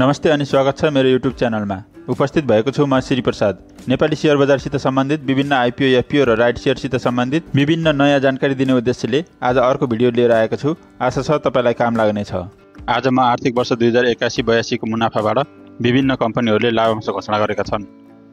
नमस्ते अनि स्वागत छ मेरो युट्युब च्यानलमा। उपस्थित भएको छु म श्री प्रसाद। नेपाली शेयर बजारसित सम्बन्धित विभिन्न आइपिओ, एफपिओ र राइट शेयरसित सम्बन्धित विभिन्न नयाँ जानकारी दिने उद्देश्यले आज अर्को भिडियो लिएर आएको छु। आशा छ तपाईलाई काम लाग्नेछ। आज म आर्थिक वर्ष 2081-82 को मुनाफाबाट विभिन्न कम्पनीहरूले लाभांश घोषणा गरेका छन्,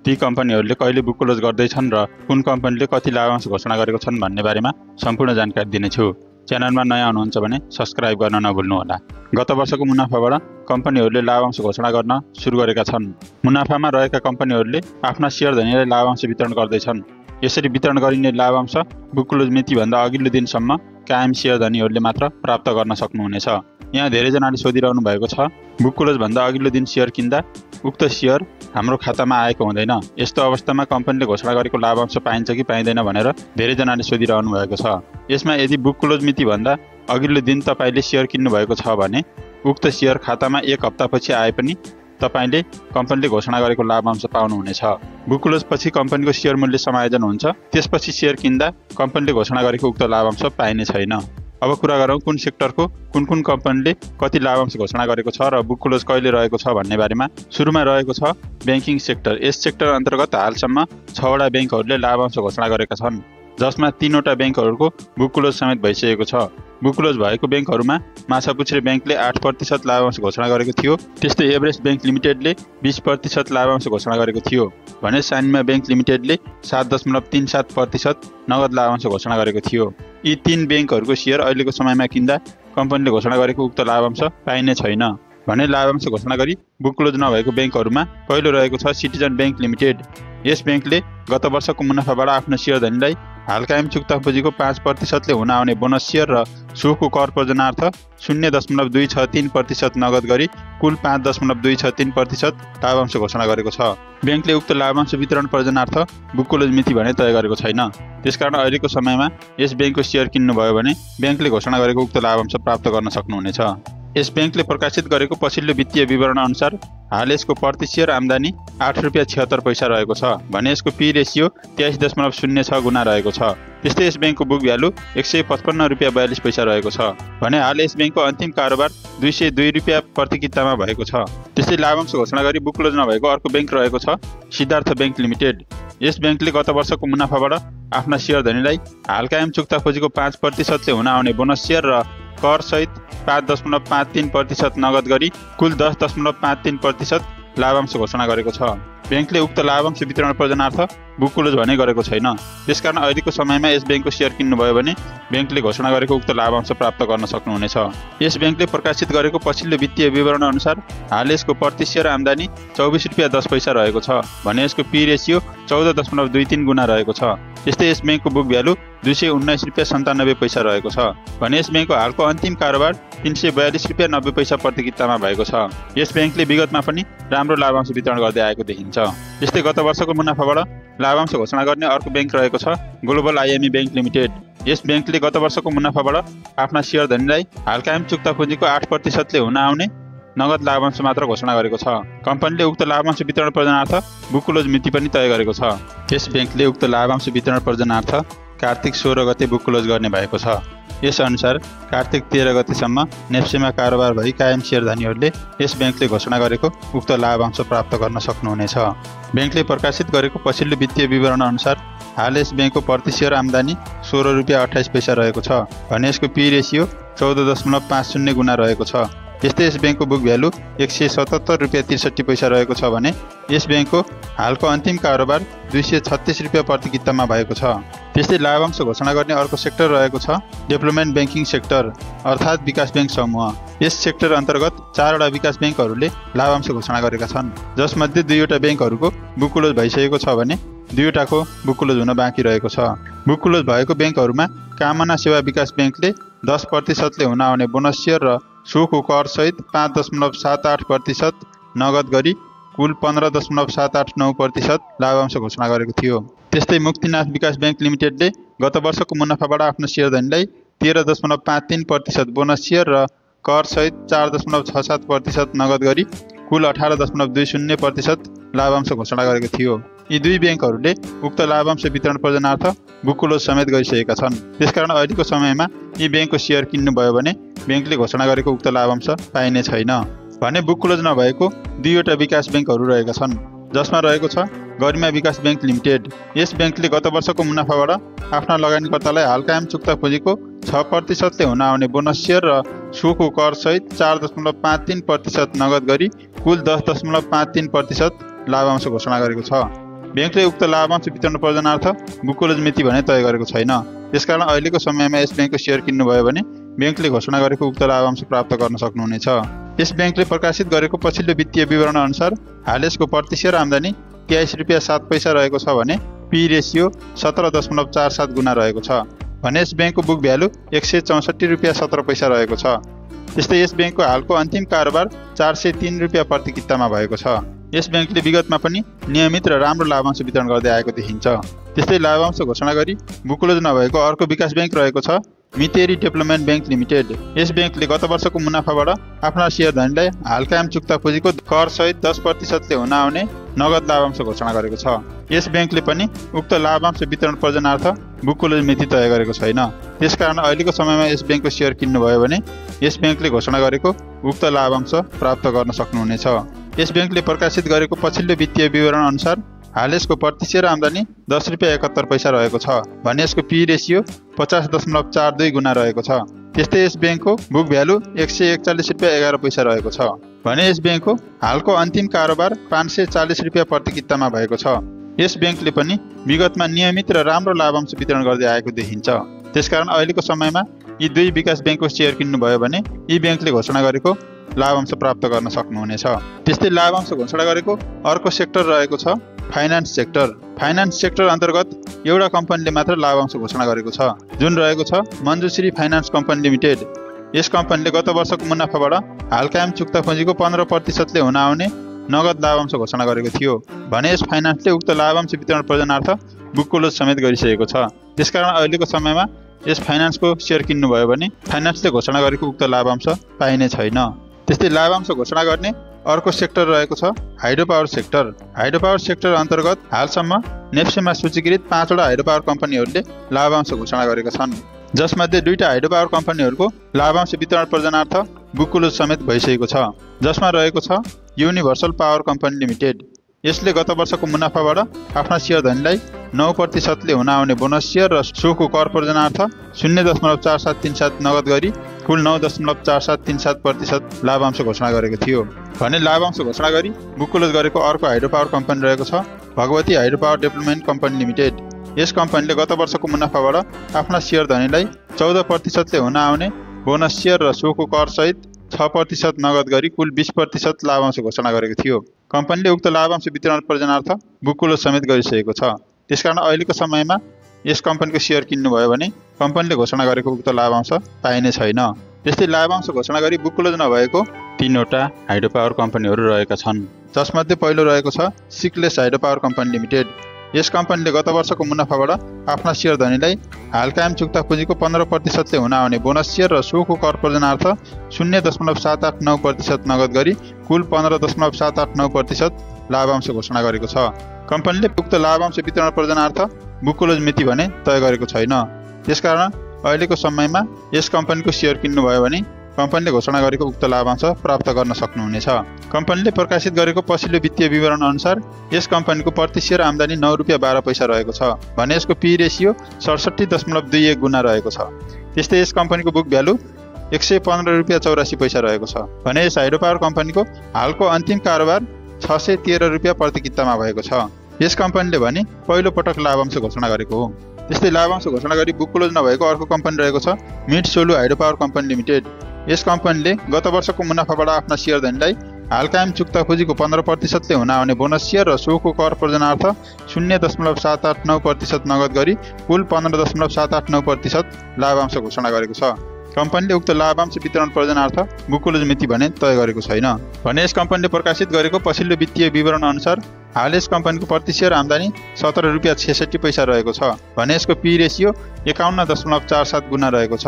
ती कम्पनीहरूले कहिले बुक क्लोज गर्दैछन् र कुन कम्पनीले कति लाभांश घोषणा गरेको छन् भन्ने बारेमा सम्पूर्ण जानकारी दिनेछु। च्यानलमा नयाँ हुनुहुन्छ भने सब्स्क्राइब गर्न नभुल्नुहोला। गत वर्षको मुनाफाबाट कम्पनीहरूले लाभांश घोषणा गर्न सुरु गरेका छन्। मुनाफामा रहेका कम्पनीहरूले आफ्ना शेयर धनीलाई लाभांश वितरण गर्दैछन्। यसरी वितरण गरिने लाभांश बुक क्लोज मितिभन्दा अघिल्लो दिनसम्म कायम शेयर धनीहरूले मात्र प्राप्त गर्न सक्नुहुनेछ। यहाँ धेरैजनाले सोधिरहनु भएको छ, बुक क्लोज भन्दा अघिल्लो दिन शेयर किन्दा उक्त शेयर हाम्रो खातामा आएको हुँदैन, यस्तो अवस्थामा कम्पनीले घोषणा गरेको लाभांश पाइन्छ कि पाइँदैन भनेर धेरैजनाले सोधिरहनु भएको छ। यसमा यदि बुक क्लोज मितिभन्दा अघिल्लो दिन तपाईले शेयर किन्नु भएको छ भने उक्त शेयर खातामा एक हप्तापछि आए पनि तपाईले कम्पनीले घोषणा गरेको लाभांश पाउनुहुनेछ। बुक क्लोज पछि कम्पनीको शेयर मूल्य समायोजन हुन्छ, त्यसपछि शेयर किन्दा कम्पनीले घोषणा गरेको उक्त लाभांश पाइने छैन। अब कुरा गरौँ कुन सेक्टरको कुन कम्पनीले कति लाभांश घोषणा गरेको छ र बुक क्लोज कहिले रहेको छ भन्ने बारेमा। सुरुमा रहेको छ ब्याङ्किङ सेक्टर। यस सेक्टर अन्तर्गत हालसम्म 6 वटा ब्याङ्कहरूले लाभांश घोषणा गरेका छन्, जसमा 3 वटा ब्याङ्कहरूको बुक क्लोज समेत भइसकेको छ। बुक क्लोज भएको ब्याङ्कहरूमा माछापुच्छ्रे ब्याङ्कले 8% लाभांश घोषणा गरेको थियो, त्यस्तै एभरेस्ट ब्याङ्क लिमिटेडले 20% लाभांश घोषणा गरेको थियो भने सानिमा ब्याङ्क लिमिटेडले 7.37% नगद लाभांश घोषणा गरेको थियो। यी 3 ब्याङ्कहरूको शेयर अहिलेको समयमा किन्दा कम्पनीले घोषणा गरेको उक्त लाभांश पाइने छैन भने लाभांश घोषणा गरी बुक क्लोज नभएको ब्याङ्कहरूमा पहिलो रहेको छ सिटिजन ब्याङ्क लिमिटेड। यस ब्याङ्कले गत वर्षको मुनाफाबाट आफ्नो शेयर धनीलाई हाल कायम चुक्ता पुँजीको 5%ले हुन आउने बोनस शेयर र सोको कर प्रयोजनार्थ 0.263% नगद गरी कुल 5.263% लाभांश घोषणा गरेको छ। ब्याङ्कले उक्त लाभांश वितरण प्रयोजनार्थ बुक क्लोज मिति भने तय गरेको छैन। त्यसकारण अहिलेको समयमा यस ब्याङ्कको शेयर किन्नुभयो भने ब्याङ्कले घोषणा गरेको उक्त लाभांश प्राप्त गर्न सक्नुहुनेछ। यस ब्याङ्कले प्रकाशित गरेको पछिल्लो वित्तीय विवरण अनुसार हाल यसको प्रति शेयर आम्दानी 8 रुपियाँ 76 पैसा रहेको छ भने यसको पी रेसियो 83.06 गुणा रहेको छ। त्यस्तै यस ब्याङ्कको बुक भ्यालु 155 रुपियाँ 42 पैसा रहेको छ भने हाल यस ब्याङ्कको अन्तिम कारोबार 202 रुपियाँ प्रति कितामा भएको छ। त्यस्तै लाभांश घोषणा गरी बुक क्लोज नभएको अर्को ब्याङ्क रहेको छ सिद्धार्थ ब्याङ्क लिमिटेड। यस ब्याङ्कले गत वर्षको मुनाफाबाट आफ्ना शेयर धनीलाई हाल कायम चुक्ता पुँजीको 5%ले हुन आउने बोनस शेयर र कर सहित 5.53% नगद गरी कुल 10.53% लाभांश घोषणा गरेको छ। ब्याङ्कले उक्त लाभांश वितरण प्रयोजनार्थ बुक क्लोज भने गरेको छैन। त्यसकारण अहिलेको समयमा यस ब्याङ्कको शेयर किन्नुभयो भने ब्याङ्कले घोषणा गरेको उक्त लाभांश प्राप्त गर्न सक्नुहुनेछ। यस ब्याङ्कले प्रकाशित गरेको पछिल्लो वित्तीय विवरण अनुसार हाल यसको प्रति शेयर आम्दानी 24 रुपियाँ 10 पैसा रहेको छ भने यसको पी रेसियो 14.23 गुणा रहेको छ। त्यस्तै यस ब्याङ्कको बुक भ्यालु 219 रुपियाँ 97 पैसा रहेको छ भने यस ब्याङ्कको हालको अन्तिम कारोबार 342 रुपियाँ 90 पैसा प्रति कितामा भएको छ। यस ब्याङ्कले विगतमा पनि राम्रो लाभांश वितरण गर्दै आएको देखिन्छ। त्यस्तै गत वर्षको मुनाफाबाट लाभांश घोषणा गर्ने अर्को ब्याङ्क रहेको छ ग्लोबल आइएमई ब्याङ्क लिमिटेड। यस ब्याङ्कले गत वर्षको मुनाफाबाट आफ्ना शेयर धनीलाई हाल कायम चुक्ता पुँजीको 8%ले हुन आउने नगद लाभांश मात्र घोषणा गरेको छ। कम्पनीले उक्त लाभांश वितरण प्रयोजनार्थ बुक क्लोज मिति पनि तय गरेको छ। यस ब्याङ्कले उक्त लाभांश वितरण प्रयोजनार्थ कार्तिक 16 गते बुक क्लोज गर्ने भएको छ। यस अनुसार कार्तिक 13 गतेसम्म नेप्सेमा कारोबार भई कायम शेयर धनीहरूले यस ब्याङ्कले घोषणा गरेको उक्त लाभांश प्राप्त गर्न सक्नुहुनेछ। ब्याङ्कले प्रकाशित गरेको पछिल्लो वित्तीय विवरण अनुसार हाल यस ब्याङ्कको प्रति शेयर आम्दानी 16 रुपियाँ 28 पैसा रहेको छ भने यसको पी रेसियो 14.50 गुणा रहेको छ। त्यस्तै यस ब्याङ्कको बुक भ्यालु 177 रुपियाँ 63 पैसा रहेको छ भने यस ब्याङ्कको हालको अन्तिम कारोबार 236 रुपियाँ प्रति कितामा भएको छ। त्यस्तै लाभांश घोषणा गर्ने अर्को सेक्टर रहेको छ डेभलपमेन्ट ब्याङ्किङ सेक्टर अर्थात् विकास ब्याङ्क समूह। यस सेक्टर अन्तर्गत 4 वटा विकास ब्याङ्कहरूले लाभांश घोषणा गरेका छन्, जसमध्ये 2 वटा ब्याङ्कहरूको बुक क्लोज भइसकेको छ भने 2 वटाको बुक क्लोज हुन बाँकी रहेको छ। बुक क्लोज भएको ब्याङ्कहरूमा कामना सेवा विकास ब्याङ्कले 10%ले हुन आउने बोनस शेयर र सोको कर सहित 5.78% नगद गरी कुल 15.789% लाभांश घोषणा गरेको थियो। त्यस्तै मुक्तिनाथ विकास ब्याङ्क लिमिटेडले गत वर्षको मुनाफाबाट आफ्नो शेयर धनीलाई 13.53% बोनस शेयर र कर सहित 4.67% नगद गरी कुल 18.20% लाभांश घोषणा गरेको थियो। यी 2 ब्याङ्कहरूले उक्त लाभांश वितरण प्रयोजनार्थ बुक क्लोज समेत गरिसकेका छन्। त्यसकारण अहिलेको समयमा यी ब्याङ्कको शेयर किन्नुभयो भने ब्याङ्कले घोषणा गरेको उक्त लाभांश पाइने छैन। भने बुक क्लोज नभएको दुईवटा विकास बैंकहरू रहेका छन्, जसमा रहेको छ गरिमा विकास बैंक लिमिटेड। यस बैंकले गत वर्षको मुनाफाबाट आफ्ना लगानीकर्तालाई हाल कायम चुक्ता पुँजीको 6% ले हुन आउने बोनस सेयर र सोको कर सहित 4.53% नगद गरी कुल 10.53% लाभांश घोषणा गरेको छ। बैंकले उक्त लाभांश वितरण प्रयोजनार्थ बुक क्लोज मिति भने तय गरेको छैन। त्यसकारण अहिलेको समयमा यस बैंकको सेयर किन्नुभयो भने बैंकले घोषणा गरेको उक्त लाभांश प्राप्त गर्न सक्नुहुनेछ। यस बैंकले प्रकाशित गरेको पछिल्लो वित्तीय विवरण अनुसार हाल यसको प्रति सेयर आम्दानी 23 रुपियाँ 7 पैसा रहेको छ भने पी रेसियो 17.47 गुणा रहेको छ भने यस बैंकको बुक भ्यालु 164 रुपियाँ 17 पैसा रहेको छ। त्यस्तै यस बैंकको हालको अन्तिम कारोबार 403 रुपियाँ प्रति कितामा भएको छ। यस बैंकले विगतमा पनि नियमित र राम्रो लाभांश वितरण गर्दै आएको देखिन्छ। त्यस्तै लाभांश घोषणा गरी बुक क्लोज नभएको अर्को विकास बैंक रहेको छ मितेरी डेभलपमेन्ट बैंक लिमिटेड। यस बैंकले गत वर्षको मुनाफाबाट आफ्ना सेयर धनीलाई हाल कायम चुक्ता पुँजीको कर सहित 10% ले हुन आउने नगद लाभांश घोषणा गरेको छ। यस बैंकले पनि उक्त लाभांश वितरण प्रयोजनार्थ बुक क्लोज मिति तय गरेको छैन। त्यसकारण अहिलेको समयमा यस बैंकको सेयर किन्नुभयो भने यस बैंकले घोषणा गरेको उक्त लाभांश प्राप्त गर्न सक्नुहुनेछ। यस बैंकले प्रकाशित गरेको पछिल्लो वित्तीय विवरण अनुसार हाल यसको प्रति सेयर आम्दानी 10 रुपियाँ 71 पैसा रहेको छ भने यसको पी रेसियो 50.42 गुणा रहेको छ। त्यस्तै यस बैंकको बुक भ्यालु 141 रुपियाँ 11 पैसा रहेको छ भने यस बैंकको हालको अन्तिम कारोबार 540 रुपियाँ प्रति कितामा भएको छ। यस बैंकले पनि विगतमा नियमित र राम्रो लाभांश वितरण गर्दै आएको देखिन्छ। त्यसकारण अहिलेको समयमा यी दुई विकास बैंकको सेयर किन्नुभयो भने यी बैंकले घोषणा गरेको लाभांश प्राप्त गर्न सक्नुहुनेछ। त्यस्तै लाभांश घोषणा गरेको अर्को सेक्टर रहेको छ फाइनान्स सेक्टर। फाइनान्स सेक्टर अन्तर्गत एउटा कम्पनीले मात्र लाभांश घोषणा गरेको छ जुन रहेको छ मञ्जुश्री फाइनान्स कम्पनी लिमिटेड। यस कम्पनीले गत वर्षको मुनाफाबाट हाल कायम चुक्ता पुँजीको 15% ले हुन आउने नगद लाभांश घोषणा गरेको थियो भने यस फाइनान्सले उक्त लाभांश वितरण प्रयोजनार्थ बुक क्लोज समेत गरिसकेको छ। त्यसकारण अहिलेको समयमा यस फाइनान्सको सेयर किन्नुभयो भने फाइनान्सले घोषणा गरेको उक्त लाभांश पाइने छैन। त्यस्तै लाभांश घोषणा गर्ने अर्को सेक्टर रहेको छ hydro power sector. Hydro power sector अन्तर्गत हालसम्म नेप्सेमा सूचीकृत 5 वटा हाइड्रो पावर कम्पनीहरूले लाभांश घोषणा गरेका छन्, जसमध्ये 2टा हाइड्रो पावर कम्पनीहरूको लाभांश वितरण प्रयोजनार्थ बुक क्लोज समेत भइसकेको छ, जसमा रहेको छ युनिभर्सल पावर कम्पनी लिमिटेड। यसले गत वर्षको मुनाफाबाट आफ्ना सेयर धनीलाई 9% ले हुन आउने बोनस सेयर र सोको कर प्रयोजनार्थ 0.4737 नगद गरी कुल 9.4737% लाभांश घोषणा गरेको थियो भने लाभांश घोषणा गरी बुक क्लोज गरेको अर्को हाइड्रो पावर कम्पनी रहेको छ Bhagwati hydro power development company limited. यस कम्पनीले गत वर्षको मुनाफाबाट आफ्ना सेयर धनीलाई 14% ले हुन आउने बोनस सेयर र सोको कर सहित 6% नगद गरी कुल 20% लाभांश घोषणा गरेको थियो। कम्पनीले उक्त लाभांश वितरण प्रयोजनार्थ बुक क्लोज समेत गरिसकेको छ। त्यसकारण अहिलेको समयमा यस कम्पनीको सेयर किन्नुभयो भने कम्पनीले घोषणा गरेको उक्त लाभांश पाइने छैन। त्यस्तै लाभांश घोषणा गरी बुक क्लोज नभएको 3 वटा हाइड्रो पावर कम्पनीहरू रहेका छन्, जसमध्ये पहिलो रहेको छ Sikles hydro power company limited. यस कम्पनीले गत वर्षको मुनाफाबाट आफ्ना सेयर धनीलाई हाल कायम चुक्ता पुँजीको 15% ले हुन आउने बोनस सेयर र सोको कर प्रयोजनार्थ 0.789% नगद गरी कुल 15.789% लाभांश घोषणा गरेको छ। कम्पनीले उक्त लाभांश वितरण प्रयोजनार्थ बुक क्लोज मिति भने तय गरेको छैन। त्यसकारण अहिलेको समयमा यस कम्पनीको सेयर किन्नुभयो भने कम्पनीले घोषणा गरेको उक्त लाभांश प्राप्त गर्न सक्नुहुनेछ। कम्पनीले प्रकाशित गरेको पछिल्लो वित्तीय विवरण अनुसार यस कम्पनीको प्रति सेयर आम्दानी 9 रुपियाँ 12 पैसा रहेको छ भने यसको पी रेसियो 67.21 गुणा रहेको छ। त्यस्तै यस कम्पनीको बुक भ्यालु 115 रुपियाँ 84 पैसा रहेको छ भने यस हाइड्रो पावर कम्पनीको हालको अन्तिम कारोबार 613 रुपियाँ प्रति कितामा भएको छ। यस कम्पनीले भने पहिलो पटक लाभांश घोषणा गरेको हो। त्यस्तै लाभांश घोषणा गरी बुक क्लोज नभएको अर्को कम्पनी रहेको छ mid Solu hydro power company limited. यस कम्पनीले गत वर्षको मुनाफाबाट आफ्ना सेयर धनीलाई हाल कायम चुक्ता पुँजीको 15% ले हुन आउने बोनस सेयर र सोको कर प्रयोजनार्थ 0.789% नगद गरी कुल 15.789% लाभांश घोषणा गरेको छ। कम्पनीले उक्त लाभांश वितरण प्रयोजनार्थ बुक क्लोज मिति भने तय गरेको छैन भने यस कम्पनीले प्रकाशित गरेको पछिल्लो वित्तीय विवरण अनुसार हाल यस कम्पनीको प्रति सेयर आम्दानी 17 रुपियाँ 66 पैसा रहेको छ भने यसको पी रेसियो 51.47 गुणा रहेको छ।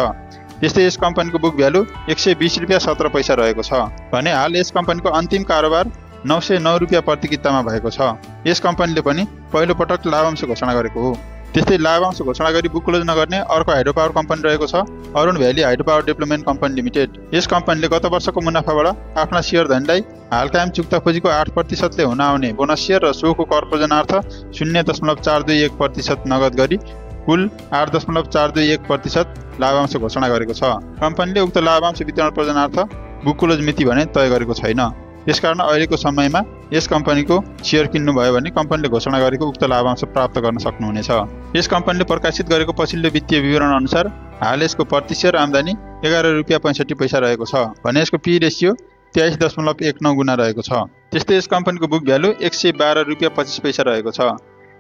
त्यस्तै यस कम्पनीको बुक भ्यालु 120 रुपियाँ 17 पैसा रहेको छ भने हाल यस कम्पनीको अन्तिम कारोबार 909 रुपियाँ प्रति कितामा भएको छ। यस कम्पनीले पनि पहिलो पटक लाभांश घोषणा गरेको हो। त्यस्तै लाभांश घोषणा गरी बुक क्लोज नगर्ने अर्को हाइड्रो पावर कम्पनी रहेको छ Arun valley hydro power development company limited. यस कम्पनीले गत वर्षको मुनाफाबाट आफ्ना शेयर धनीलाई हाल कायम चुक्ता पुँजीको 8% हुन आउने बोनस शेयर र सोको कर प्रयोजनार्थ 0.421% नगद गरी कुल 8.421% लाभांश घोषणा गरेको छ। कम्पनीले उक्त लाभांश वितरण प्रयोजनार्थ बुक क्लोज मिति भने तय गरेको छैन। त्यसकारण अहिलेको समयमा यस कम्पनीको शेयर किन्नु भयो भने कम्पनीले घोषणा गरेको उक्त लाभांश प्राप्त गर्न सक्नुहुनेछ। यस कम्पनीले प्रकाशित गरेको पछिल्लो वित्तीय विवरण अनुसार हाल यसको प्रति शेयर आम्दानी 11 रुपियाँ 65 पैसा रहेको छ भने यसको पी रेसियो 23.19 गुणा रहेको छ। त्यस्तै यस कम्पनीको बुक भ्यालु 112 रुपियाँ 25 पैसा रहेको छ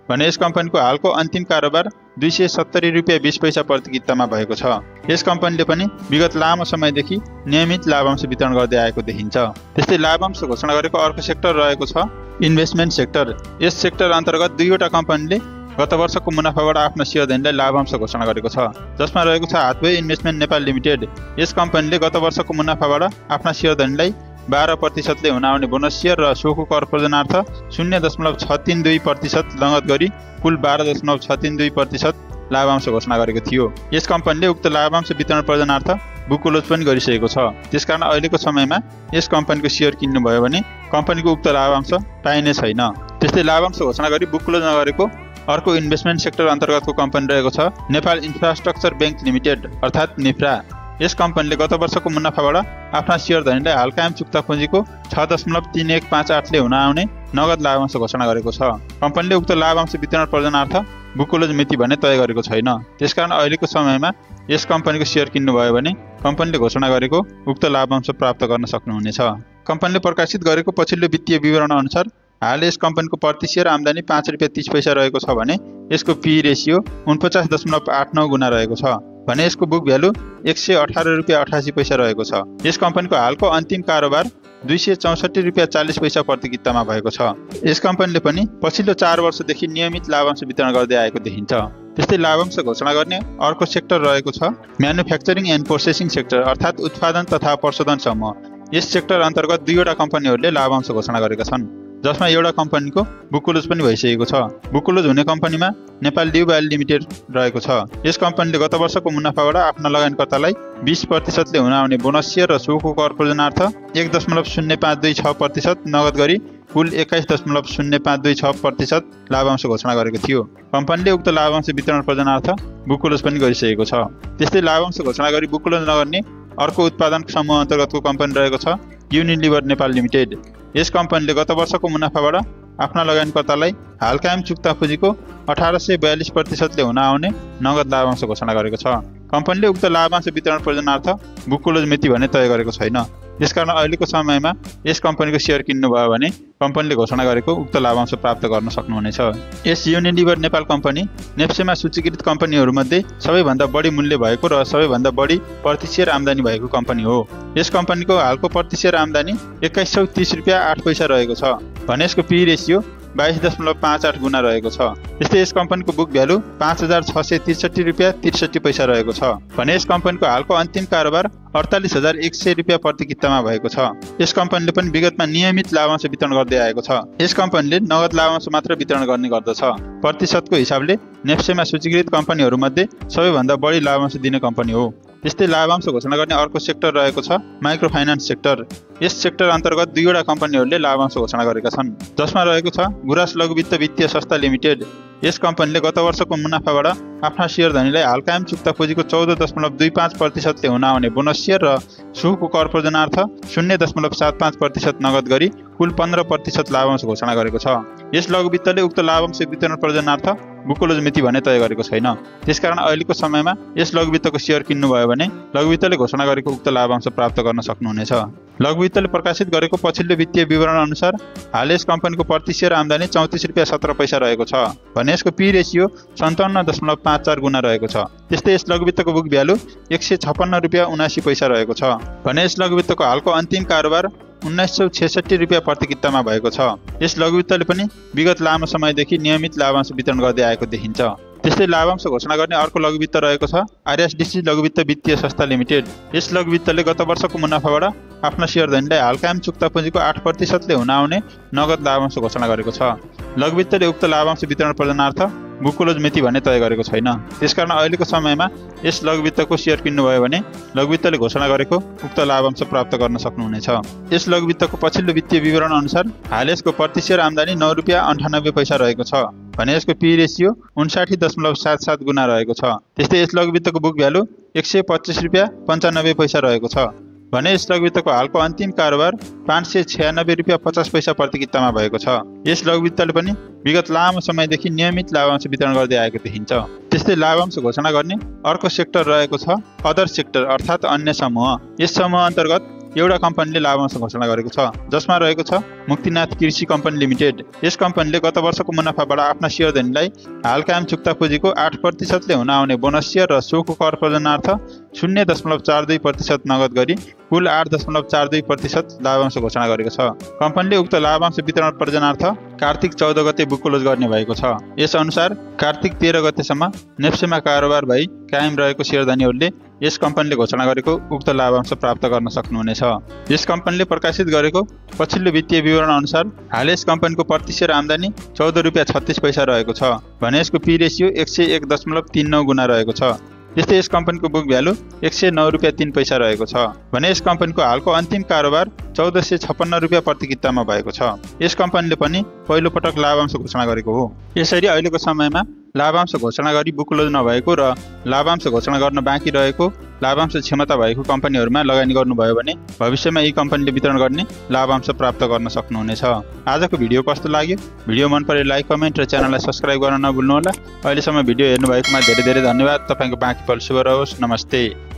भने यस कम्पनीको हालको अन्तिम कारोबार 270 रुपियाँ 20 पैसा प्रति कितामा भएको छ। यस कम्पनीले पनि विगत लामो समयदेखि नियमित लाभांश वितरण गर्दै आएको देखिन्छ। त्यस्तै लाभांश घोषणा गरेको अर्को सेक्टर रहेको छ इन्भेस्टमेन्ट सेक्टर। यस सेक्टर अन्तर्गत दुईवटा कम्पनीले गत वर्षको मुनाफाबाट आफ्नो शेयर धनीलाई लाभांश घोषणा गरेको छ, जसमा रहेको छ हातवे इन्भेस्टमेन्ट नेपाल लिमिटेड। यस कम्पनीले गत वर्षको मुनाफाबाट आफ्ना शेयर धनीलाई 12% हुन आउने बोनस शेयर र सोको कर प्रयोजनार्थ 0.632% नगद गरी कुल 12.632% लाभांश घोषणा गरेको थियो। यस कम्पनीले उक्त लाभांश वितरण प्रयोजनार्थ बुक क्लोज पनि गरिसकेको छ। त्यसकारण अहिलेको समयमा यस कम्पनीको शेयर किन्नु भयो भने कम्पनीको उक्त लाभांश पाइने छैन। त्यस्तै लाभांश घोषणा गरी बुक क्लोज नगरेको अर्को इन्भेस्टमेन्ट सेक्टर अन्तर्गतको कम्पनी रहेको छ नेपाल इन्फ्रास्ट्रक्चर बैंक लिमिटेड अर्थात् निफ्रा। यस कम्पनीले गत वर्षको मुनाफाबाट आफ्ना शेयर धनीलाई हाल कायम चुक्ता पुँजीको 6.3158 ले हुन आउने नगद लाभांश घोषणा गरेको छ। कम्पनीले उक्त लाभांश वितरण प्रयोजनार्थ बुक क्लोज मिति भने तय गरेको छैन। त्यसकारण अहिलेको समयमा यस कम्पनीको शेयर किन्नु भयो भने कम्पनीले घोषणा गरेको उक्त लाभांश प्राप्त गर्न सक्नुहुनेछ। कम्पनीले प्रकाशित गरेको पछिल्लो वित्तीय विवरण अनुसार हाल यस कम्पनीको प्रति शेयर आम्दानी 5 रुपियाँ 30 पैसा रहेको छ भने यसको पी रेसियो 49.89 गुणा रहेको छ भने यसको बुक भ्यालु 118 रुपियाँ 88 पैसा रहेको छ। यस कम्पनीको हालको अन्तिम कारोबार 264 रुपियाँ 40 पैसा प्रति कितामा भएको छ। यस कम्पनीले पनि पछिल्लो 4 वर्षदेखि नियमित लाभांश वितरण गर्दै आएको देखिन्छ। त्यस्तै लाभांश घोषणा गर्ने अर्को सेक्टर रहेको छ म्यानुफ्याक्चरिङ एन्ड प्रोसेसिङ सेक्टर अर्थात् उत्पादन तथा प्रशोधन समूह। यस सेक्टर अन्तर्गत दुईवटा कम्पनीहरूले लाभांश घोषणा गरेका छन्, जसमा एउटा कम्पनीको बुक क्लोज पनि भइसकेको छ। बुक क्लोज हुने कम्पनीमा नेपाल ड्युबाइल लिमिटेड रहेको छ। यस कम्पनीले गत वर्षको मुनाफाबाट आफ्ना लगानीकर्तालाई 20% ले हुन आउने बोनस शेयर र सोको कर प्रयोजनार्थ 1.0526% नगद गरी कुल 21.0526% लाभांश घोषणा गरेको थियो। कम्पनीले उक्त लाभांश वितरण प्रयोजनार्थ बुक क्लोज पनि गरिसकेको छ। त्यस्तै लाभांश घोषणा गरी बुक क्लोज नगर्ने अर्को उत्पादन समूह अन्तर्गतको कम्पनी रहेको छ युनिलिभर नेपाल लिमिटेड। यस कम्पनीले गत वर्षको मुनाफाबाट आफ्ना लगानीकर्तालाई हाल कायम चुक्ता पुँजीको 1842% ले हुन आउने नगद लाभांश घोषणा गरेको छ। कम्पनीले उक्त लाभांश वितरण प्रयोजनार्थ बुक क्लोज मिति भने तय गरेको छैन। त्यसकारण अहिलेको समयमा यस कम्पनीको शेयर किन्नुभयो भने कम्पनीले घोषणा गरेको उक्त लाभांश प्राप्त गर्न सक्नुहुनेछ। यस युनिलिभर नेपाल कम्पनी नेप्सेमा सूचीकृत कम्पनीहरूमध्ये सबैभन्दा बढी मूल्य भएको र सबैभन्दा बढी प्रति शेयर आम्दानी भएको कम्पनी हो। यस कम्पनीको हालको प्रति शेयर आम्दानी 2130 रुपियाँ 8 पैसा रहेको छ भने यसको पी रेसियो 22.58 गुणा रहेको छ। त्यस्तै यस कम्पनीको बुक भ्यालु 5663 रुपियाँ 63 पैसा रहेको छ भने यस कम्पनीको हालको अन्तिम कारोबार 48100 रुपियाँ प्रति कितामा भएको छ। यस कम्पनीले पनि विगतमा नियमित लाभांश वितरण गर्दै आएको छ। यस कम्पनीले नगद लाभांश मात्र वितरण गर्ने गर्दछ। प्रतिशतको हिसाबले नेप्सेमा सूचीकृत कम्पनीहरूमध्ये सबैभन्दा बढी लाभांश दिने कम्पनी हो। त्यस्तै लाभांश घोषणा गर्ने अर्को सेक्टर रहेको छ माइक्रो फाइनान्स सेक्टर। यस सेक्टर अन्तर्गत दुईवटा कम्पनीहरूले लाभांश घोषणा गरेका छन्, जसमा रहेको छ गुराँस लघुवित्त वित्तीय संस्था लिमिटेड। यस कम्पनीले गत वर्षको मुनाफाबाट आफ्ना शेयर धनीलाई हाल कायम चुक्ता पुँजीको 14.25% ले हुन आउने बोनस शेयर र सोको कर प्रयोजनार्थ 0.75% नगद गरी कुल 15% लाभांश घोषणा गरेको छ। यस लघुवित्तले उक्त लाभांश वितरण प्रयोजनार्थ बुक क्लोज मिति भने तय गरेको छैन। त्यसकारण अहिलेको समयमा यस लघुवित्तको शेयर किन्नुभयो भने लघुवित्तले घोषणा गरेको उक्त लाभांश प्राप्त गर्न सक्नुहुनेछ। लघुवित्तले प्रकाशित गरेको पछिल्लो वित्तीय विवरण अनुसार हाल यस कम्पनीको प्रति शेयर आम्दानी 34 रुपियाँ 17 पैसा रहेको छ भने यसको पी रेसियो 57.54 गुणा रहेको छ। त्यस्तै यस लघुवित्तको बुक भ्यालु 156 रुपियाँ 79 पैसा रहेको छ भने यस लघुवित्तको हालको अन्तिम कारोबार 1966 रुपियाँ प्रति कितामा भएको छ। यस लघुवित्तले पनि विगत लामो समयदेखि नियमित लाभांश वितरण गर्दै आएको देखिन्छ। त्यस्तै लाभांश घोषणा गर्ने अर्को लघुवित्त रहेको छ आरएसडीसी लघुवित्त वित्तीय संस्था लिमिटेड। यस लघुवित्तले गत वर्षको मुनाफाबाट आफ्ना शेयर धनीलाई हाल कायम चुक्ता पुँजीको 8% ले हुन आउने नगद लाभांश घोषणा गरेको छ। लघुवित्तले उक्त लाभांश वितरण प्रयोजनार्थ बुक क्लोज मिति भने तय गरेको छैन। त्यसकारण अहिलेको समयमा यस लघुवित्तको सेयर किन्नुभयो भने लघुवित्तले घोषणा गरेको उक्त लाभांश प्राप्त गर्न सक्नुहुनेछ। यस लघुवित्तको पछिल्लो वित्तीय विवरण अनुसार हाल यसको प्रति सेयर आम्दानी ₹9.98 रहेको छ भने यसको पी रेशियो 59.77 गुणा रहेको छ। त्यस्तै यस लघुवित्तको बुक भ्यालु ₹125.95 रहेको छ भने यस लघुवित्तको हालको अन्तिम कारोबार ₹596.50 प्रति कितामा भएको छ। यस लघुवित्तले पनि विगत लामो समयदेखि नियमित लाभांश वितरण गर्दै आएको देखिन्छ। त्यस्तै लाभांश घोषणा गर्ने अर्को सेक्टर रहेको छ अदर सेक्टर अर्थात् अन्य समूह। यस समूह अन्तर्गत एउटा कम्पनीले लाभांश घोषणा गरेको छ जसमा रहेको छ मुक्तिनाथ कृषि कम्पनी लिमिटेड। यस कम्पनीले गत वर्षको मुनाफाबाट आफ्ना शेयरधनीलाई हाल कायम चुक्ता पुँजीको 8% हुन आउने बोनस सेयर र सोको कर प्रयोजनार्थ 0.42% नगद गरी कुल 8.42% लाभांश घोषणा गरेको छ। कम्पनीले उक्त लाभांश वितरण प्रयोजनार्थ कार्तिक 14 गते बुक क्लोज गर्ने भएको छ। यस अनुसार कार्तिक 13 गतेसम्म नेप्सेमा कारोबार भई कायम रहेको शेयरधनीहरूले यस कम्पनीले घोषणा गरेको उक्त लाभांश प्राप्त गर्न सक्नुहुनेछ। यस कम्पनीले प्रकाशित गरेको पछिल्लो वित्तीय विवरण अनुसार हाल यस कम्पनीको प्रति सेयर आम्दानी ₹14.36 रहेको छ भने यसको पी रेशियो 101.39 गुणा रहेको छ। त्यस्तै यस कम्पनीको बुक भ्यालु ₹109.03 रहेको छ भने यस कम्पनीको हालको अन्तिम कारोबार ₹1456 प्रति कितामा भएको छ। यस कम्पनीले पनि पहिलो पटक लाभांश घोषणा गरेको हो। यसरी अहिलेको समयमा लाभांश घोषणा गरी बुक क्लोज नभएको र लाभांश घोषणा गर्न बाँकी रहेको लाभांश क्षमता भएको कम्पनीहरूमा लगानी गर्नुभयो भने भविष्यमा यी कम्पनीले वितरण गर्ने लाभांश प्राप्त गर्न सक्नुहुनेछ। आजको भिडियो कस्तो लाग्यो? भिडियो मन परे लाइक, कमेन्ट र च्यानललाई सब्स्क्राइब गर्न नभुल्नुहोला। अहिलेसम्म भिडियो हेर्नुभएकोमा धेरै धेरै धन्यवाद। तपाईको बाँकी पल शुभ रहोस्। नमस्ते।